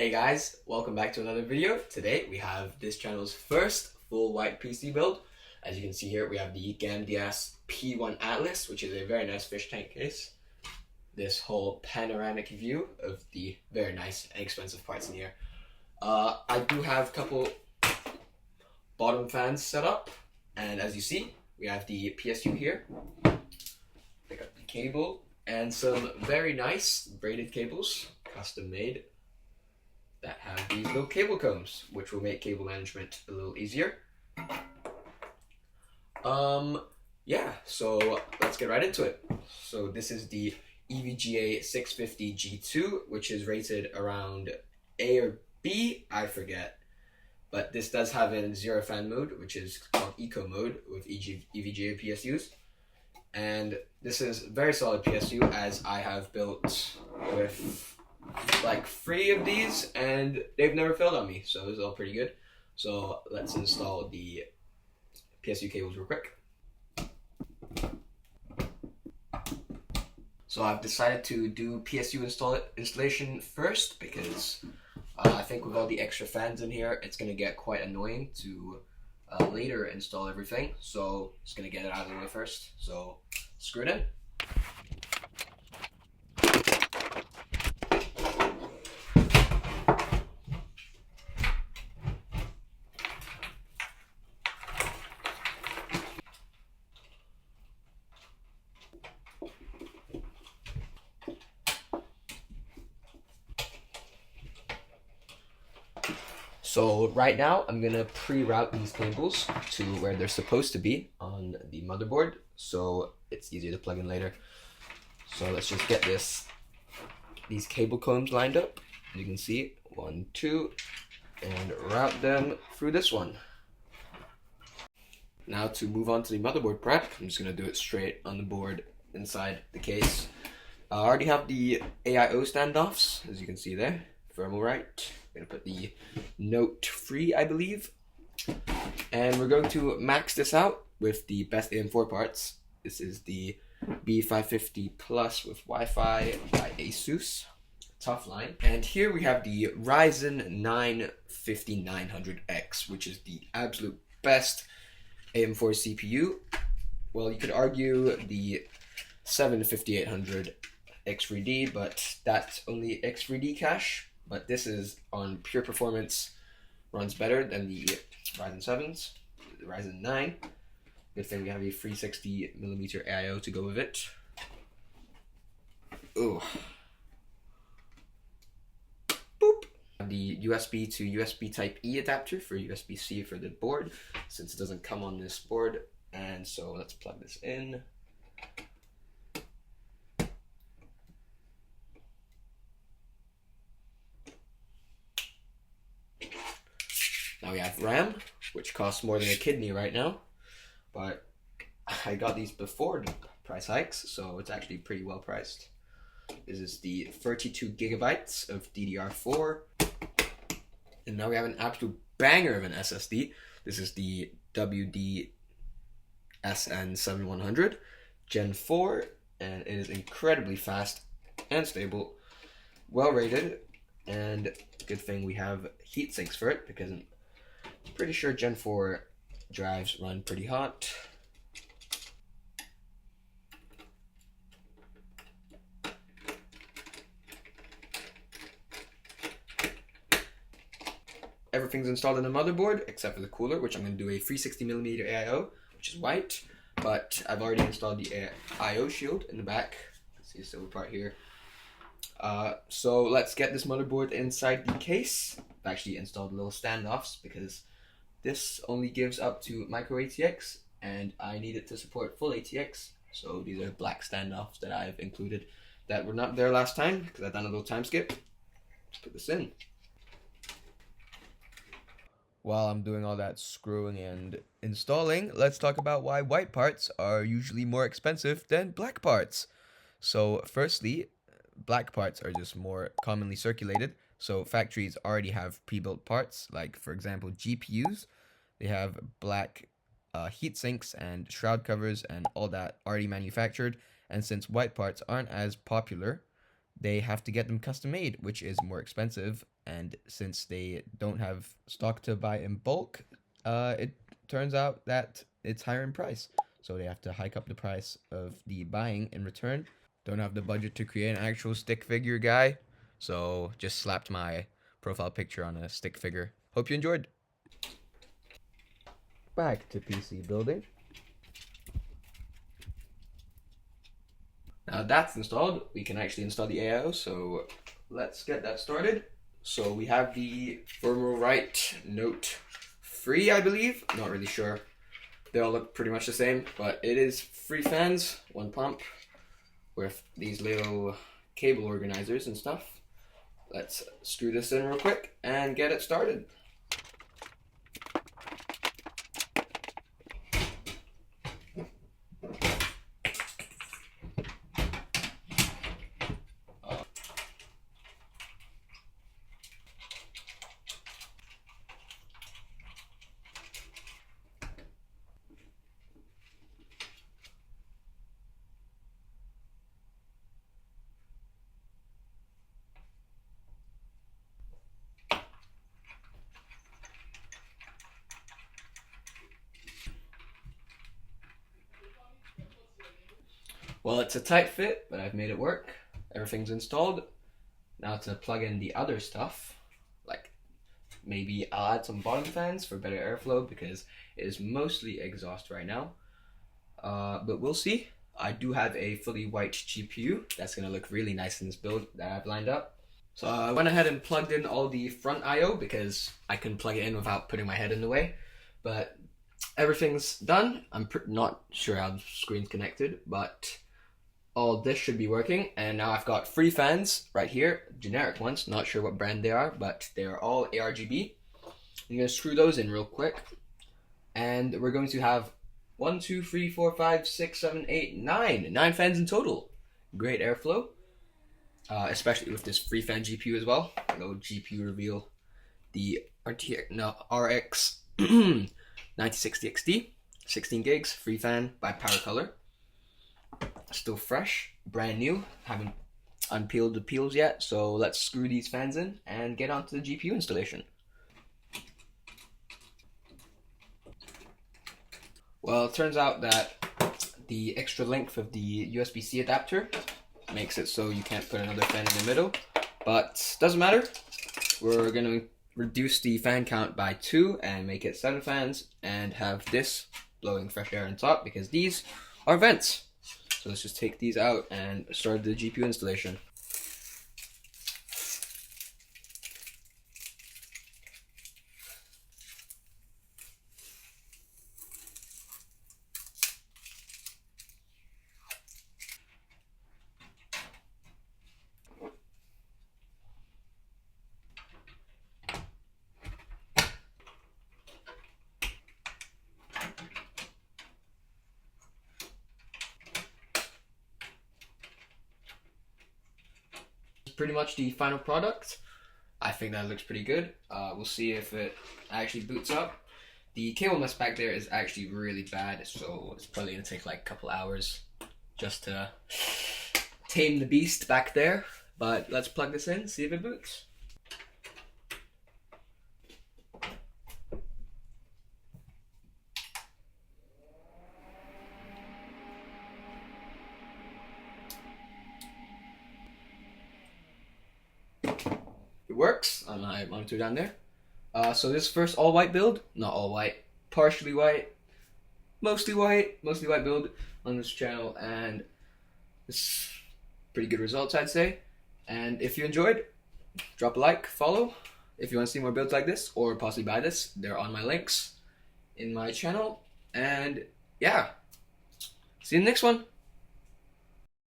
Hey guys, welcome back to another video. Today we have this channel's first full white PC build. As you can see here, we have the GAMDS P1 Atlas, which is a very nice fish tank case. This whole panoramic view of the very nice and expensive parts in here. I do have a couple bottom fans set up, and as you see, we have the PSU here. Pick up the cable and some very nice braided cables, custom made, that have these little cable combs, which will make cable management a little easier. Yeah, so let's get right into it. So this is the EVGA 650 G2, which is rated around A or B, I forget. But this does have a zero fan mode, which is called Eco mode with EVGA PSUs. And this is very solid PSU, as I have built with like 3 of these and they've never failed on me, so this is all pretty good. So let's install the PSU cables real quick. So I've decided to do PSU installation first because I think with all the extra fans in here, it's going to get quite annoying to later install everything. So just going to get it out of the way first. So screw it in. So right now, I'm going to pre-route these cables to where they're supposed to be on the motherboard, so it's easier to plug in later. So let's just get these cable combs lined up. As you can see, 1, 2, and route them through this one. Now to move on to the motherboard prep, I'm just going to do it straight on the board inside the case. I already have the AIO standoffs, as you can see there, Thermalright. I'm going to put the Note free, I believe. And we're going to max this out with the best AM4 parts. This is the B550 Plus with Wi-Fi by ASUS. Tough line. And here we have the Ryzen 9 5900X, which is the absolute best AM4 CPU. Well, you could argue the 7 5800 X3D, but that's only X3D cache. But this is on pure performance, runs better than the Ryzen 7s, the Ryzen 9. Good thing we have a 360mm AIO to go with it. Ooh. Boop. The USB to USB Type E adapter for USB-C for the board, since it doesn't come on this board. And so let's plug this in. Now we have RAM, which costs more than a kidney right now, but I got these before the price hikes, so it's actually pretty well priced. This is the 32 gigabytes of DDR4, and now we have an absolute banger of an SSD. This is the WD-SN7100 Gen 4, and it is incredibly fast and stable, well rated, and good thing we have heat sinks for it, because I'm pretty sure Gen 4 drives run pretty hot. Everything's installed in the motherboard except for the cooler, which I'm going to do a 360mm AIO, which is white, but I've already installed the IO shield in the back. See a silver part here. So let's get this motherboard inside the case. I've actually installed little standoffs because this only gives up to micro ATX, and I need it to support full ATX. So these are black standoffs that I've included that were not there last time because I've done a little time skip. Let's put this in. While I'm doing all that screwing and installing, let's talk about why white parts are usually more expensive than black parts. So firstly, black parts are just more commonly circulated. So factories already have pre-built parts, like for example GPUs. They have black heat sinks and shroud covers and all that already manufactured. And since white parts aren't as popular, they have to get them custom made, which is more expensive and since they don't have stock to buy in bulk, it turns out that it's higher in price. So they have to hike up the price of the buying in return. Don't have the budget to create an actual stick figure guy, so just slapped my profile picture on a stick figure. Hope you enjoyed. Back to PC building. Now that's installed, we can actually install the AIO, so let's get that started. So we have the Thermalright Note 3, I believe. Not really sure. They all look pretty much the same, but it is 3 fans, 1 pump, with these little cable organizers and stuff. Let's screw this in real quick and get it started. Well, it's a tight fit, but I've made it work. Everything's installed. Now to plug in the other stuff, like maybe I'll add some bottom fans for better airflow because it is mostly exhaust right now. But we'll see. I do have a fully white GPU. That's gonna look really nice in this build that I've lined up. So I went ahead and plugged in all the front I/O because I couldn't plug it in without putting my head in the way. But everything's done. I'm not sure how the screen's connected, but all this should be working. And now I've got 3 fans right here, generic ones, not sure what brand they are, but they're all ARGB. I'm gonna screw those in real quick, and we're going to have 1, 2, 3, 4, 5, 6, 7, 8, 9 fans in total. Great airflow, especially with this 3 fan GPU as well. A little GPU reveal: the RX 9060 XT, 16 gigs, 3 fan by PwrColor. Still fresh, brand new, haven't unpeeled the peels yet, so let's screw these fans in and get onto the GPU installation. Well, it turns out that the extra length of the USB-C adapter makes it so you can't put another fan in the middle, but doesn't matter. We're going to reduce the fan count by 2 and make it 7 fans and have this blowing fresh air on top because these are vents. So let's just take these out and start the GPU installation. Pretty much the final product. I think that looks pretty good. We'll see if it actually boots up. The cable mess back there is actually really bad, so it's probably gonna take like a couple hours just to tame the beast back there. But let's plug this in, see if it boots. It works on my monitor down there. So this first all white build, not all white, partially white, mostly white build on this channel, and it's pretty good results, I'd say. And if you enjoyed, drop a like, follow. If you want to see more builds like this or possibly buy this, they're on my links in my channel. And yeah, see you in the next one.